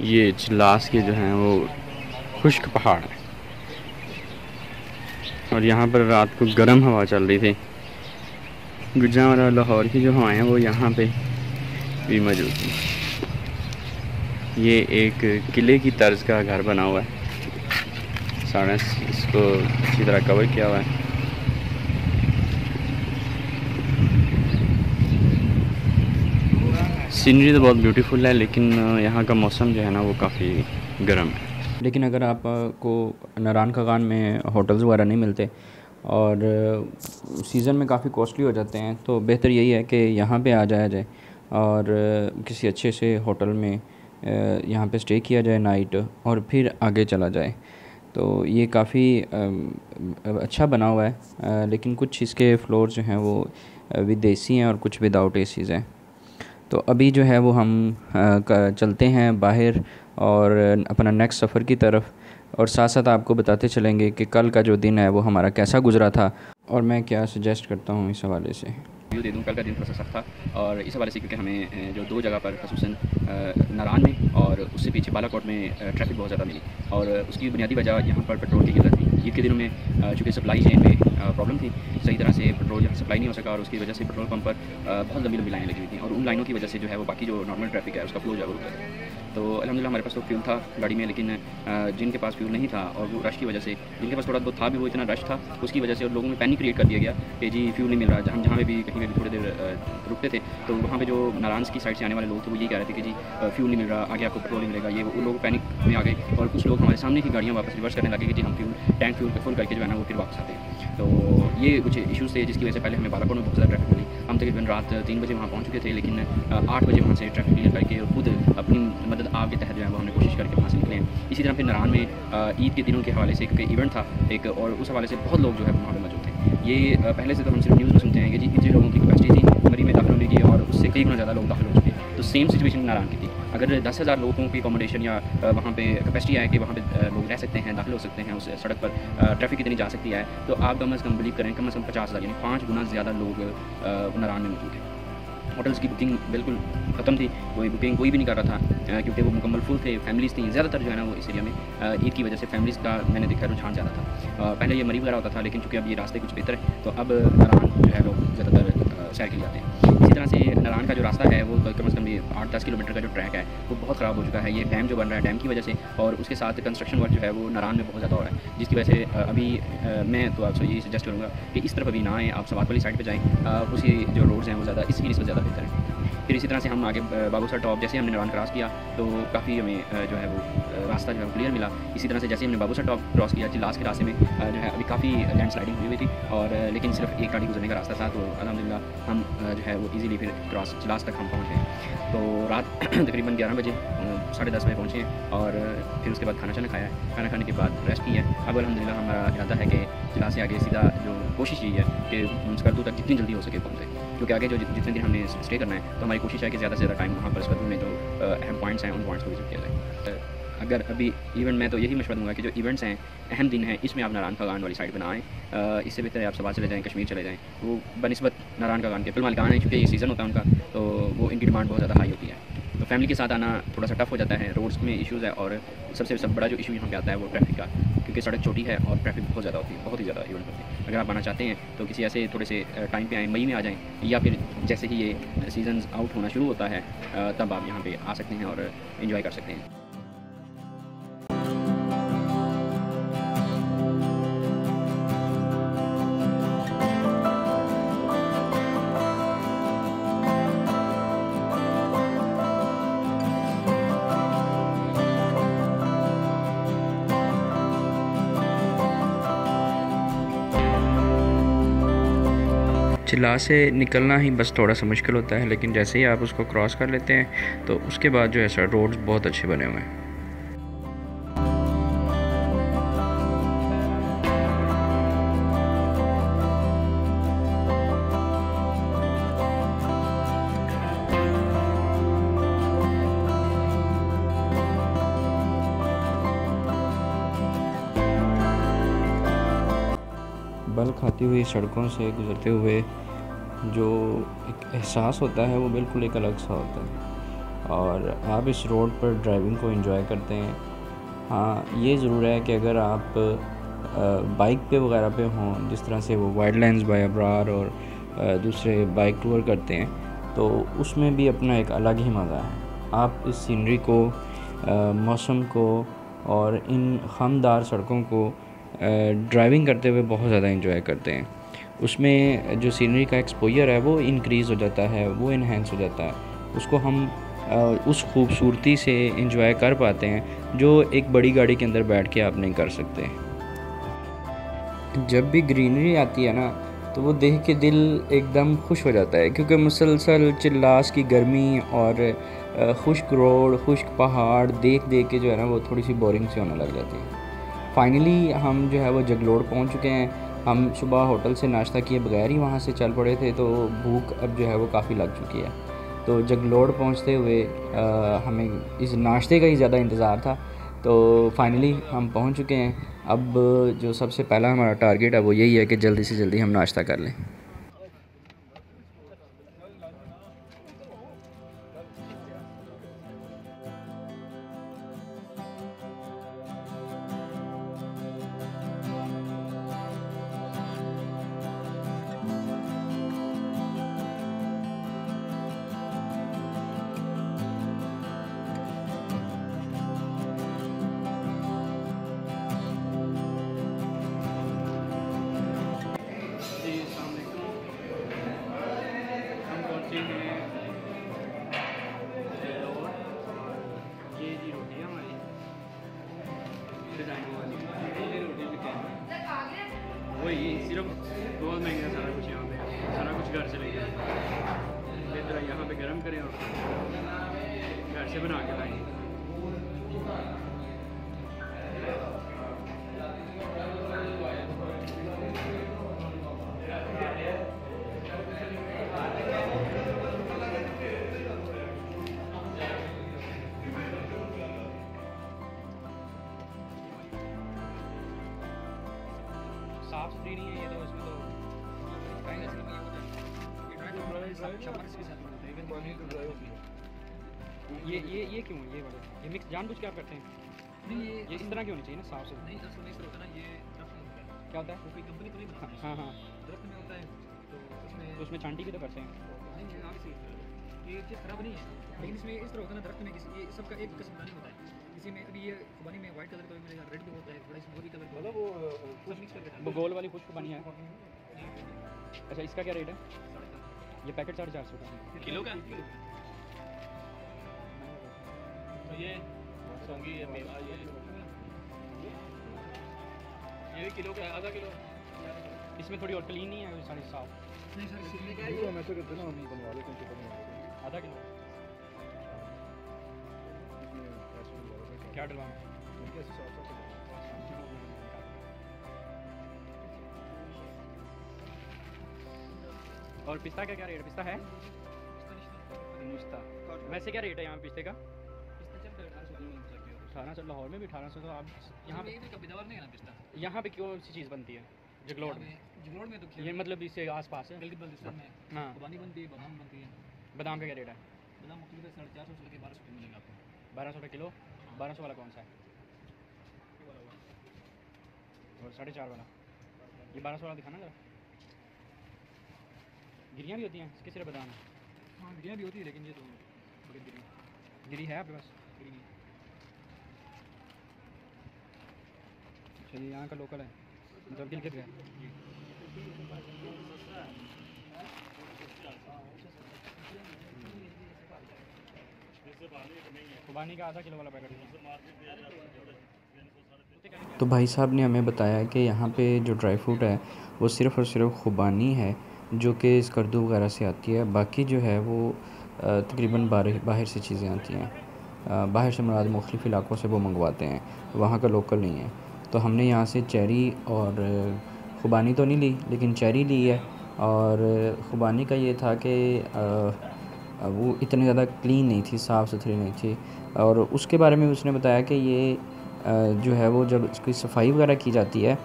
ये चिल्लास के जो हैं वो खुश्क पहाड़ हैं और यहाँ पर रात को गर्म हवा चल रही थी। गुजरात और लाहौर की जो हवाएं हैं वो यहाँ पे भी मौजूद थी। ये एक किले की तर्ज का घर बना हुआ है, सारा इसको अच्छी तरह कवर किया हुआ है। सीनरी तो बहुत ब्यूटीफुल है, लेकिन यहाँ का मौसम जो है ना वो काफ़ी गर्म है। लेकिन अगर आपको नारायण खगान में होटल्स वगैरह नहीं मिलते और सीज़न में काफ़ी कॉस्टली हो जाते हैं, तो बेहतर यही है कि यहाँ पे आ जाया जाए और किसी अच्छे से होटल में यहाँ पे स्टे किया जाए नाइट और फिर आगे चला जाए। तो ये काफ़ी अच्छा बना हुआ है, लेकिन कुछ इसके फ्लोर जो हैं वो विद एसी हैं और कुछ विदाउट एसीज़ हैं। तो अभी जो है वो हम चलते हैं बाहर और अपना नेक्स्ट सफ़र की तरफ, और साथ साथ आपको बताते चलेंगे कि कल का जो दिन है वो हमारा कैसा गुजरा था और मैं क्या सजेस्ट करता हूँ इस हवाले से। रिव्यू दे दूँ। कल का दिन थोड़ा सा सख्त था और इस हवाले से क्योंकि हमें जो 2 जगह पर खसूसन नारायण में और उससे पीछे बालाकोट में ट्रैफिक बहुत ज़्यादा मिली और उसकी बुनियादी वजह यहाँ पर पेट्रोल की किल्लत थी। ईद के दिनों में चूँकि सप्लाई चेन में प्रॉब्लम थी, सही तरह से पेट्रोल यहाँ सप्लाई नहीं हो सका और उसकी वजह से पेट्रोल पंप पर बहुत लंबी लंबी लाइनें लगी हुई थी और उन लाइनों की वजह से जो है वो बाकी जो नॉर्मल ट्रैफिक है उसका फ्लो जो है रुक गया। तो अल्हम्दुलिल्लाह हमारे पास तो फ्यूल था गाड़ी में, लेकिन जिनके पास फ्यूल नहीं था और वो रश की वजह से, जिनके पास थोड़ा बहुत था भी वो इतना रश था उसकी वजह से और लोगों में पैनिक क्रिएट कर दिया गया कि जी फ्यूल नहीं मिल रहा। हम जहाँ पे भी कहीं पे भी थोड़ी देर रुकते थे तो वहाँ पे जो नारायण की साइड से आने वाले लोग थे वो यही कह रहे थे कि जी फ्यूल नहीं मिल रहा, आगे आपको पेट्रोल नहीं मिलेगा। ये वो लोग पैनिक में आ गए और कुछ लोग हमारे सामने की गाड़ियाँ वापस रिवर्स करने लगे कि जी हम टैंक फ्यूल फुल करके जो है ना वो फिर वापस आते हैं। तो ये कुछ इशूज़ थे जिसकी वजह से पहले हमें बालाकोट में बहुत ज़्यादा ट्रैफिक मिली। हम तकरीबन रात 3 बजे वहाँ पहुँच चुके थे, लेकिन 8 बजे वहाँ से ट्रैफिक क्लियर करके और खुद अपनी मदद आप के तहत जो है वो हमने कोशिश करके वहाँ से निकले हैं। इसी तरह फिर नारायण में ईद के दिनों के हवाले से क्योंकि इवेंट था एक, और उस हवाले से बहुत लोग जो है वहाँ पर मौजूद थे। ये पहले से तो हम सिर्फ न्यूज़ में सुनते हैं कि जी इतने लोगों की कैपेसिटी थी मरी में दाखिल होने की और उससे कई गुना ज़्यादा लोग दाखिल हो चुके। तो सेम सिचुएशन नारायण की थी। अगर 10,000 लोगों की अकोमोडेशन या वहाँ पे कैपेसिटी है कि वहाँ पे लोग रह सकते हैं, दाखिल हो सकते हैं, उस सड़क पर ट्रैफिक इतनी जा सकती है, तो आप कम अज़ कम बिलीव करें कम अज़ कम 50,000 यानी 5 गुना ज़्यादा लोग नारायण में मौजूद हैं। होटल्स की बुकिंग बिल्कुल ख़त्म थी, कोई बुकिंग कोई भी नहीं कर रहा था क्योंकि वो मुकम्मल फुल थे। फैमिलीज़ थी ज़्यादातर जो है ना वो इस एरिया में ईद की वजह से फैमिलीज़ का मैंने देखा रुझान ज़्यादा था। पहले ये मरी वगैरह होता था, लेकिन चूँकि अब ये रास्ते कुछ बेहतर है तो अब नारायण जो है लोग ज़्यादातर सैर के लिए जाते हैं। इसी तरह से नारायण का जो रास्ता है वो कम अज़ कम ये 8-10 किलोमीटर का जो ट्रैक है वो बहुत ख़राब हो चुका है। ये डैम जो बन रहा है डैम की वजह से और उसके साथ कंस्ट्रक्शन वर्क जो है वो नारायण में बहुत ज़्यादा हो रहा है, जिसकी वजह से अभी मैं तो आपसे यही सजेस्ट करूँगा कि इस तरफ अभी ना आएँ, आप सवात वाली साइड पर जाएँ। उसी जो रोड्स हैं वो ज़्यादा इसकी निस्बत ज़्यादा बेहतर है। फिर इसी तरह से हम आगे बाबूसर टॉप जैसे हमने नारायण क्रॉस किया तो काफ़ी हमें जो है वो रास्ता जो है क्लियर मिला। इसी तरह से जैसे हमने बाबूसर टॉप क्रॉस किया चिल्लास के रास्ते में जो है अभी काफ़ी लैंड स्लाइडिंग हुई थी और लेकिन सिर्फ एक गाड़ी गुजरने का रास्ता था, तो अल्हम्दुलिल्लाह हम जो है वो इजीली फिर क्रॉस चिल्लास तक हम पहुँच गए। तो रात तकरीबन 11 बजे 10:30 बजे पहुँचे और फिर उसके बाद खाना शाना खाया है। खाना खाने के बाद रेस्ट की है। अब अल्हम्दुलिल्लाह हमारा इरादा है कि चिल्लास से आगे सीधा जो कोशिश यही है कि स्कर्दू तक जितनी जल्दी हो सके पहुँचे, क्योंकि आगे जो जितने दिन हमने स्टे करना है तो हमारी कोशिश है कि ज़्यादा से ज़्यादा टाइम वहाँ पर स्कर्दू में जो अहम पॉइंट्स हैं उन पॉइंट्स को विजिट किया जाए। अगर अभी इवेंट में तो यही मशवरा दूँगा कि जो इवेंट्स हैं अहम दिन हैं इसमें आप नारायण खगान वाली साइड पर ना आएँ। इससे बेहतर है आप सवाल चले जाएँ, कश्मीर चले जाएँ। वो बनस्बत नारायण खगान के फिलहाल गाना है क्योंकि ये सीज़न होता है उनका, तो वो इनकी डिमांड बहुत ज़्यादा हाई होती है। तो फैमिली के साथ आना थोड़ा सा टफ हो जाता है, रोड्स में इश्यूज़ है और सबसे बड़ा जो इशू यहाँ पे आता है वो ट्रैफिक का, क्योंकि सड़क छोटी है और ट्रैफिक बहुत ज़्यादा होती है, बहुत ही ज़्यादा इवेंट होती है। अगर आप आना चाहते हैं तो किसी ऐसे थोड़े से टाइम पे आएँ, मई में आ जाएँ या फिर जैसे ही ये सीजन आउट होना शुरू होता है तब आप यहाँ पे आ सकते हैं और इन्जॉय कर सकते हैं। चिल्लास से निकलना ही बस थोड़ा सा मुश्किल होता है, लेकिन जैसे ही आप उसको क्रॉस कर लेते हैं तो उसके बाद जो है सर रोड्स बहुत अच्छे बने हुए हैं। बल खाती हुई सड़कों से गुजरते हुए जो एक एहसास होता है वो बिल्कुल एक अलग सा होता है और आप इस रोड पर ड्राइविंग को एंजॉय करते हैं। हाँ, ये ज़रूर है कि अगर आप बाइक पे वगैरह पे हों, जिस तरह से वो वाइल्डलाइंस बाय अब्रार और दूसरे बाइक टूर करते हैं, तो उसमें भी अपना एक अलग ही मज़ा है। आप इस सीनरी को, मौसम को और इन ख़मदार सड़कों को ड्राइविंग करते हुए बहुत ज़्यादा एंजॉय करते हैं। उसमें जो सीनरी का एक्सपोजर है वो इंक्रीज़ हो जाता है, वो इन्हेंस हो जाता है। उसको हम उस खूबसूरती से एंजॉय कर पाते हैं जो एक बड़ी गाड़ी के अंदर बैठ के आप नहीं कर सकते। जब भी ग्रीनरी आती है ना, तो वो देख के दिल एकदम खुश हो जाता है, क्योंकि मुसलसल चिल्लास की गर्मी और खुश्क रोड, खुश्क पहाड़ देख देख के जो है ना वो थोड़ी सी बोरिंग सी होने लग जाती है। फाइनली हम जो है वो जगलोड़ पहुंच चुके हैं। हम सुबह होटल से नाश्ता किए बगैर ही वहाँ से चल पड़े थे, तो भूख अब जो है वो काफ़ी लग चुकी है। तो जगलोड़ पहुँचते हुए हमें इस नाश्ते का ही ज़्यादा इंतज़ार था। तो फाइनली हम पहुँच चुके हैं। अब जो सबसे पहला हमारा टारगेट है वो यही है कि जल्दी से जल्दी हम नाश्ता कर लें। वही सिर्फ बहुत महंगा सारा कुछ यहाँ पे, सारा कुछ घर से लेके बेहतर है यहाँ पे गर्म करें और घर से बना के लाएँ। साफ सुथरी नहीं है ये, तो इसमें तो ये क्यों है, ये वाले ये मिक्स जानबूझ के आप करते हैं? नहीं, ये इस तरह क्यों होनी चाहिए ना, साफ सुथरा। नहीं, असल में इस तरह होता है ना, ये दरख्त में होता है। क्या होता है? वो कोई कंपनी तो नहीं बनाती। हाँ हाँ, दरख्त में होता है, तो उसमें छांटी भी तो करते हैं। नहीं, ये चीज़ खराब नहीं है, लेकिन इसमें इस तरह होता है ना, दरख्त में ये सबका एक किस्म का नहीं होता है। किसी में अभी ये खुबानी में वाइट कलर का भी मिलेगा, रेड भी होता है, थोड़ा इसमें और भी कलर, मतलब वो सब मिक्स करके वो गोल वाली खुश्क बनी है। अच्छा, इसका क्या रेट है? ये पैकेट 450 का किलो का। तो ये सौंगी है मेवा, ये किलो का, आधा किलो। इसमें थोड़ी और क्लीन नहीं है, सारी साफ। नहीं सर, इसमें क्या है, हम ऐसा करते हैं ना, हम बनवा लेते हैं आधा किलो क्या डलवाना? और पिस्ता का क्या रेट है? पिस्ता है मुश्ता। वैसे क्या रेट है यहाँ पिस्ते का? 1800। लाहौर में भी 1800। तो आप यहाँ पे यहाँ पे क्यों सी चीज़ बनती है जगलोड़ में? जगलोड़ में तो ये मतलब इससे आस-पास है। गिलगित बल्तिस्तान में हाँ, खुबानी बनती है, बादाम बनती है। बादाम का क्या रेट है? बादाम मुख्तलिफ 450 से लेकर 1200 मिलेगा आपको। 1200 रुपये किलो। 1200 वाला कौन सा है? और 4.5 वाला। ये 1200 वाला दिखाना जरा। गिरियाँ भी होती हैं इसके सिर्फ बादाम है? हाँ, गिरियाँ भी होती है, लेकिन ये तो बड़ी गिरी है आपके पास? गिरी नहीं। चलिए, यहाँ का लोकल है मतलब गिलगित का। खुबानी का आधा किलो वाला पैकेट। तो भाई साहब ने हमें बताया कि यहाँ पे जो ड्राई फ्रूट है वो सिर्फ़ और सिर्फ खुबानी है, जो कि स्कर्दू वगैरह से आती है। बाकी जो है वो तकरीबन बाहर से चीज़ें आती हैं। बाहर से मुराद मुख्तलिफ़ इलाक़ों से वो मंगवाते हैं, वहाँ का लोकल नहीं है। तो हमने यहाँ से चेरी और खुबानी तो नहीं ली, लेकिन चेरी ली है। और खुबानी का ये था कि वो इतनी ज़्यादा क्लीन नहीं थी, साफ़ सुथरी नहीं थी। और उसके बारे में उसने बताया कि ये जो है वो जब इसकी सफाई वगैरह की जाती है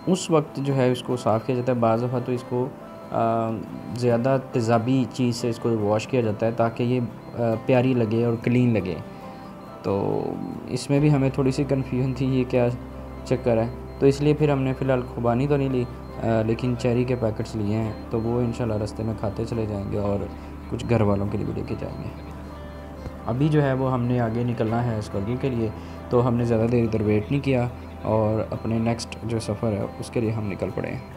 उस वक्त जो है इसको साफ़ किया जाता है। बाज़ दफ़ा तो इसको ज़्यादा तेज़ाबी चीज़ से इसको वॉश किया जाता है ताकि ये प्यारी लगे और क्लीन लगे। तो इसमें भी हमें थोड़ी सी कन्फ्यूजन थी ये क्या चक्कर है, तो इसलिए फिर हमने फ़िलहाल खुबानी तो नहीं ली, लेकिन चेरी के पैकेट्स लिए हैं, तो वो इंशाल्लाह रास्ते में खाते चले जाएंगे और कुछ घर वालों के लिए भी लेके जाएंगे। अभी जो है वो हमने आगे निकलना है स्कर्गिल के लिए, तो हमने ज़्यादा देर इधर वेट नहीं किया और अपने नेक्स्ट जो सफ़र है उसके लिए हम निकल पड़े हैं।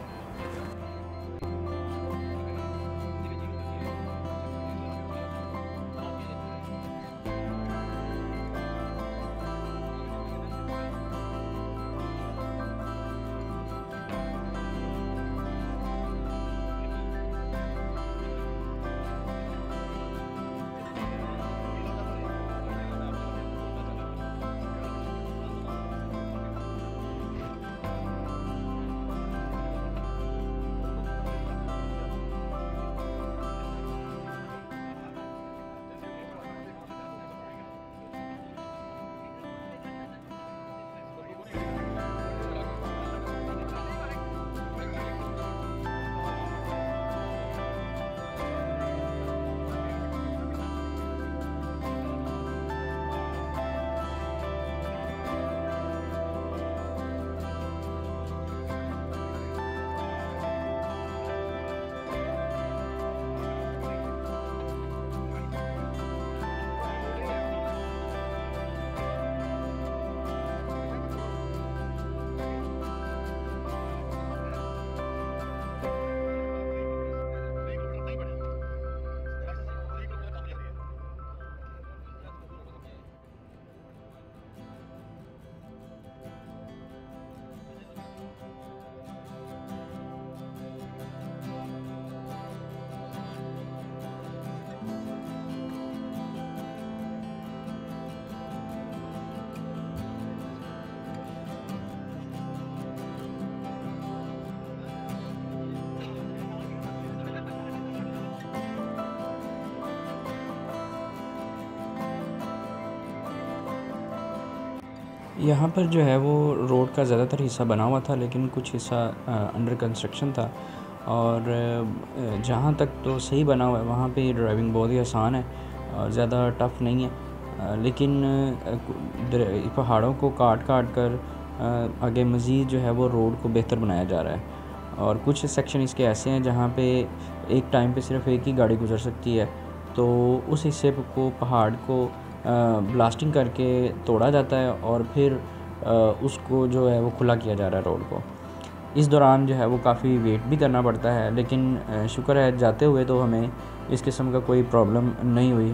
यहाँ पर जो है वो रोड का ज़्यादातर हिस्सा बना हुआ था, लेकिन कुछ हिस्सा अंडर कंस्ट्रक्शन था, और जहाँ तक तो सही बना हुआ है वहाँ पे ड्राइविंग बहुत ही आसान है और ज़्यादा टफ़ नहीं है। लेकिन पहाड़ों को काट कर आगे मज़ीद जो है वो रोड को बेहतर बनाया जा रहा है, और कुछ सेक्शन इसके ऐसे हैं जहाँ पे एक टाइम पे सिर्फ एक ही गाड़ी गुजर सकती है, तो उस हिस्से को पहाड़ को ब्लास्टिंग करके तोड़ा जाता है और फिर उसको जो है वो खुला किया जा रहा है रोड को। इस दौरान जो है वो काफ़ी वेट भी करना पड़ता है, लेकिन शुक्र है जाते हुए तो हमें इस किस्म का कोई प्रॉब्लम नहीं हुई।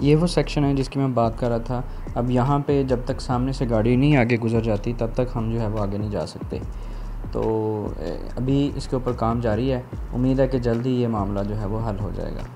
ये वो सेक्शन है जिसकी मैं बात कर रहा था। अब यहाँ पे जब तक सामने से गाड़ी नहीं आगे गुजर जाती तब तक हम जो है वो आगे नहीं जा सकते। तो अभी इसके ऊपर काम जारी है, उम्मीद है कि जल्दी ये मामला जो है वो हल हो जाएगा।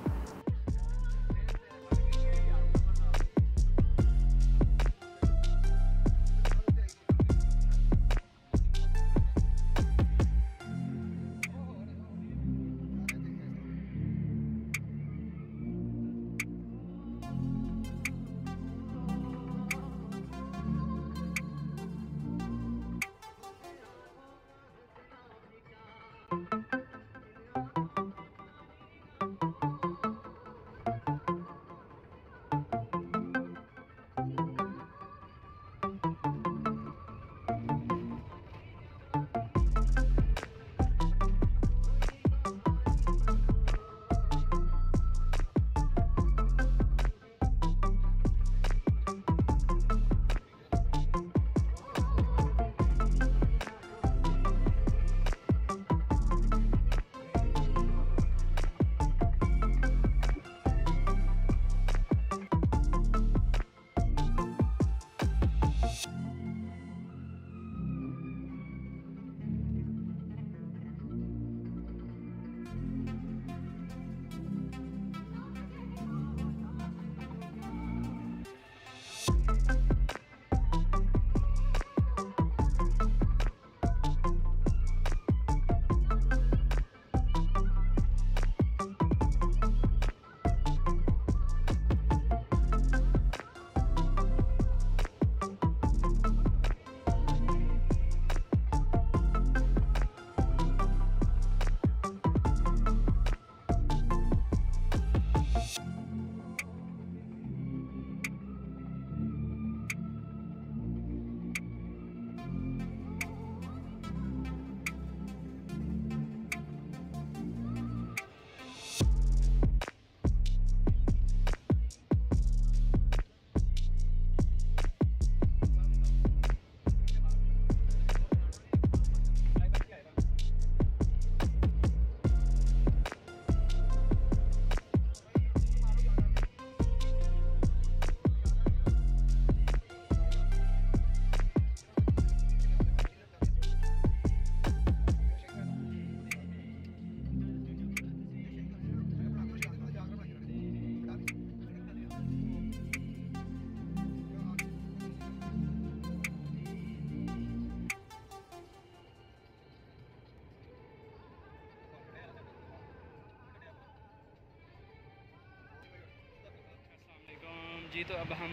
जी, तो अब हम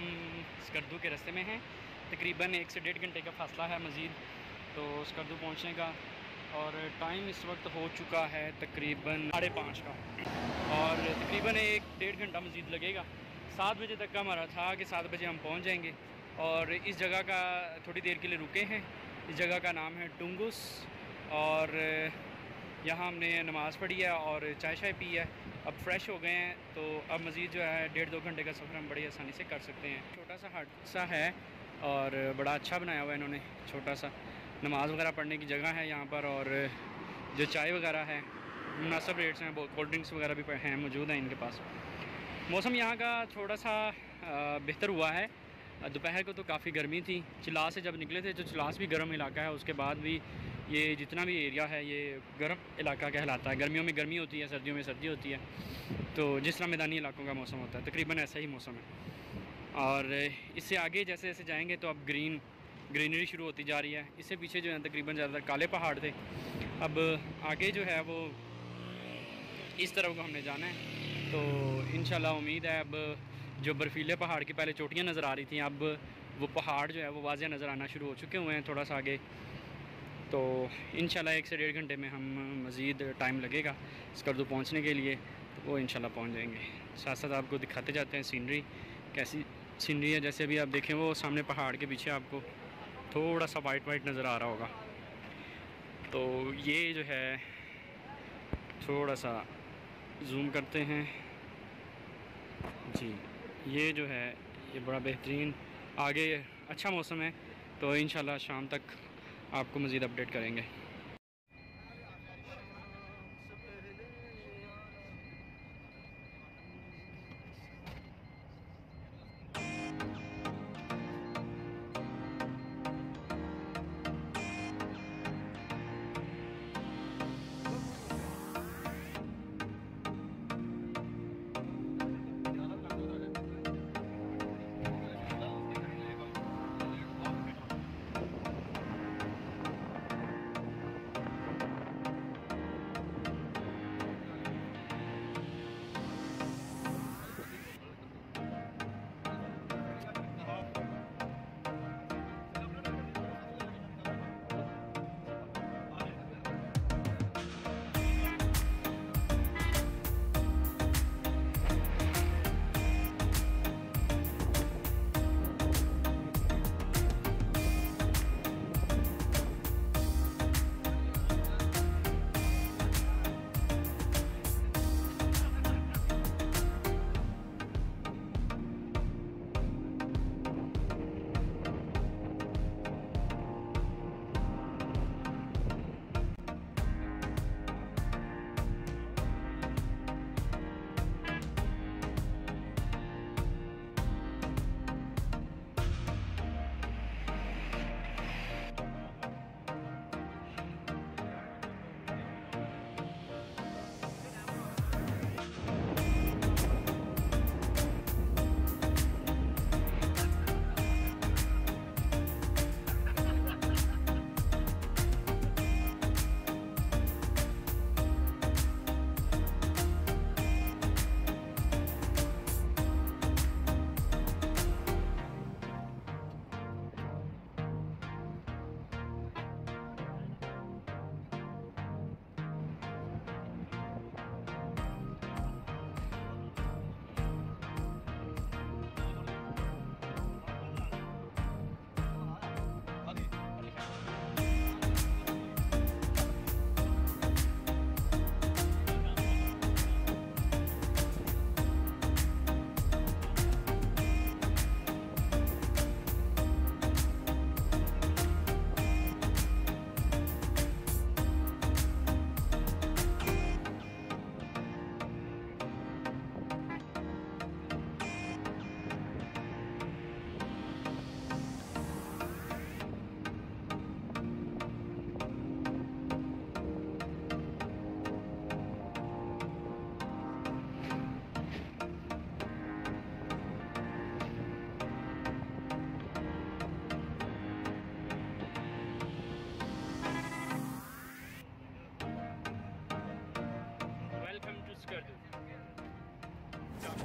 स्कर्दू के रास्ते में हैं। तकरीबन 1 से 1.5 घंटे का फ़ासला है मज़ीद तो स्कर्दू पहुंचने का, और टाइम इस वक्त हो चुका है तकरीबन 5:30 का, और तकरीबन 1-1.5 घंटा मज़ीद लगेगा। 7 बजे तक का हमारा था कि 7 बजे हम पहुंच जाएंगे, और इस जगह का थोड़ी देर के लिए रुके हैं। इस जगह का नाम है टुंगुस, और यहाँ हमने नमाज़ पढ़ी है और चाय शाय पी है। अब फ्रेश हो गए हैं, तो अब मज़ीद जो है 1.5-2 घंटे का सफ़र हम बड़ी आसानी से कर सकते हैं। छोटा सा हट सा है और बड़ा अच्छा बनाया हुआ है इन्होंने। छोटा सा नमाज़ वगैरह पढ़ने की जगह है यहाँ पर, और जो चाय वगैरह है मुनासिब रेट्स हैं, कोल्ड ड्रिंक्स वगैरह भी हैं, मौजूद हैं इनके पास। मौसम यहाँ का थोड़ा सा बेहतर हुआ है। दोपहर को तो काफ़ी गर्मी थी, चिलास से जब निकले थे, तो चिलास भी गर्म इलाका है, उसके बाद भी ये जितना भी एरिया है ये गर्म इलाका कहलाता है। गर्मियों में गर्मी होती है, सर्दियों में सर्दी होती है, तो जिस तरह मैदानी इलाकों का मौसम होता है तकरीबन ऐसा ही मौसम है। और इससे आगे जैसे जैसे जाएंगे तो अब ग्रीनरी शुरू होती जा रही है। इससे पीछे जो है तकरीबन ज़्यादातर काले पहाड़ थे, अब आगे जो है वो इस तरफ को हमने जाना है। तो इंशाल्लाह उम्मीद है अब जो बर्फ़ीले पहाड़ की पहले चोटियाँ नज़र आ रही थी, अब वो पहाड़ जो है वो वाज़ेह नज़र आना शुरू हो चुके हुए हैं थोड़ा सा आगे। तो इंशाल्लाह 1 से 1.5 घंटे में हम मज़ीद टाइम लगेगा स्कर्दू पहुंचने के लिए, तो वो इंशाल्लाह पहुंच जाएंगे। साथ साथ आपको दिखाते जाते हैं सीनरी, कैसी सीनरी है। जैसे अभी आप देखें वो सामने पहाड़ के पीछे आपको थोड़ा सा वाइट नज़र आ रहा होगा, तो ये जो है थोड़ा सा जूम करते हैं जी, ये जो है ये बड़ा बेहतरीन आगे अच्छा मौसम है। तो इंशाल्लाह शाम तक आपको मज़ीद अपडेट करेंगे।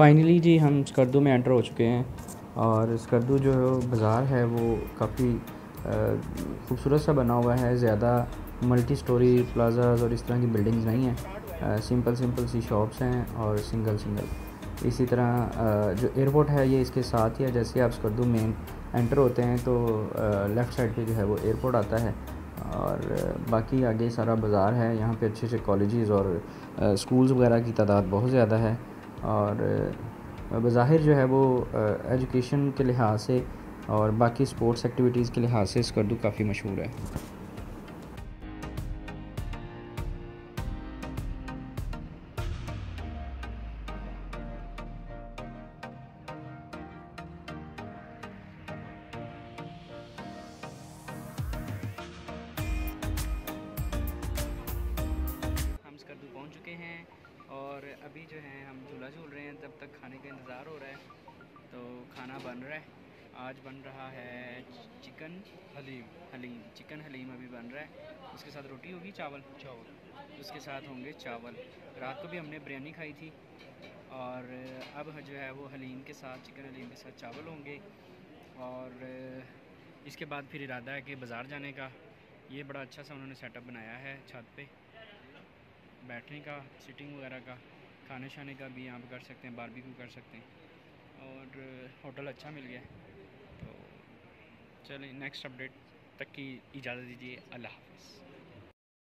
फाइनली जी हम स्कर्दू में एंटर हो चुके हैं और स्कर्दू जो बाज़ार है वो काफ़ी खूबसूरत सा बना हुआ है। ज़्यादा मल्टी स्टोरी प्लाज़ाज और इस तरह की बिल्डिंग्स नहीं हैं, सिंपल सी शॉप्स हैं और सिंगल। इसी तरह जो एयरपोर्ट है ये इसके साथ ही है। जैसे आप स्कर्दू मेन एंटर होते हैं तो लेफ़्ट साइड पे जो है वो एयरपोर्ट आता है और बाकी आगे सारा बाज़ार है। यहाँ पे अच्छे कॉलेजेस और स्कूल्स वगैरह की तादाद बहुत ज़्यादा है और बज़ाहिर जो है वो एजुकेशन के लिहाज से और बाकी स्पोर्ट्स एक्टिविटीज़ के लिहाज से स्कर्दू काफ़ी मशहूर है। हम स्कर्दू पहुंच चुके हैं और अभी जो है हम झूला झूल रहे हैं, तब तक खाने का इंतज़ार हो रहा है। तो खाना बन रहा है, आज बन रहा है चिकन हलीम चिकन हलीम अभी बन रहा है। उसके साथ रोटी होगी, चावल उसके साथ होंगे चावल। रात को भी हमने बिरयानी खाई थी और अब जो है वो हलीम के साथ, चिकन हलीम के साथ चावल होंगे। और इसके बाद फिर इरादा है कि बाज़ार जाने का। ये बड़ा अच्छा सा उन्होंने सेटअप बनाया है छत पे, बैठने का, सिटिंग वगैरह का, खाने शाने का भी यहाँ पर कर सकते हैं, बारबेक्यू कर सकते हैं और होटल अच्छा मिल गया। तो चलिए नेक्स्ट अपडेट तक की इजाज़त दीजिए। अल्लाह हाफ़िज़।